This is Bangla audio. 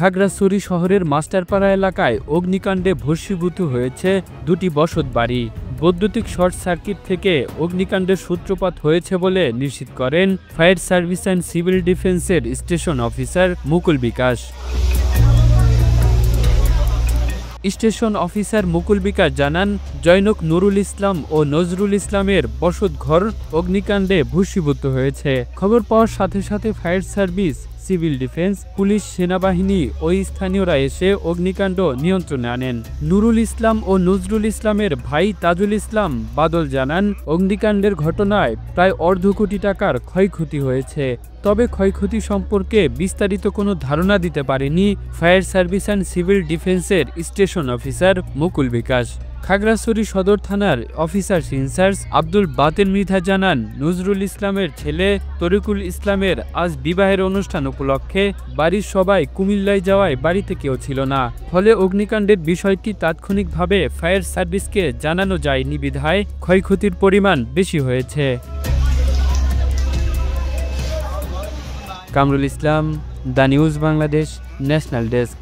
খাগড়াছড়ি শহরের মাস্টারপাড়া এলাকায় অগ্নিকাণ্ডে ভস্মীভূত হয়েছে দুটি বসতবাড়ি। বৈদ্যুতিক শর্ট সার্কিট থেকে অগ্নিকাণ্ডের সূত্রপাত হয়েছে বলে নিশ্চিত করেন ফায়ার সার্ভিস অ্যান্ড সিভিল ডিফেন্সের স্টেশন অফিসার মুকুল বিকাশ। স্টেশন অফিসার মুকুল বিকাশ জানান, জৈনক নুরুল ইসলাম ও নজরুল ইসলামের বসতঘর অগ্নিকাণ্ডে ভস্মীভূত হয়েছে। খবর পাওয়ার সাথে সাথে fire service, civil defence, police, সেনাবাহিনী ও স্থানীয়রা এসে অগ্নিকাণ্ড নিয়ন্ত্রণে আনেন। নুরুল ইসলাম ও নজরুল ইসলামের ভাই তাজুল ইসলাম বাদল জানান, অগ্নিকাণ্ডের ঘটনায় প্রায় অর্ধ কোটি টাকার ক্ষয়ক্ষতি হয়েছে। তবে ক্ষয়ক্ষতি সম্পর্কে বিস্তারিত কোনো ধারণা দিতে পারেনি ফায়ার সার্ভিস অ্যান্ড সিভিল ডিফেন্সের স্টেশন অফিসার মুকুল বিকাশ। খাগড়াছড়ি সদর থানার অফিসার ইনচার্জ আব্দুল বাতেন মৃধা জানান, নজরুল ইসলামের ছেলে তরিকুল ইসলামের আজ বিবাহের অনুষ্ঠান উপলক্ষে বাড়ির সবাই কুমিল্লায় যাওয়ায় বাড়িতে কেউ ছিল না। ফলে অগ্নিকাণ্ডের বিষয়টি তাৎক্ষণিকভাবে ফায়ার সার্ভিসকে জানানো যায়নি বিধায় ক্ষয়ক্ষতির পরিমাণ বেশি হয়েছে। Kamrul Islam, the news Bangladesh, national desk.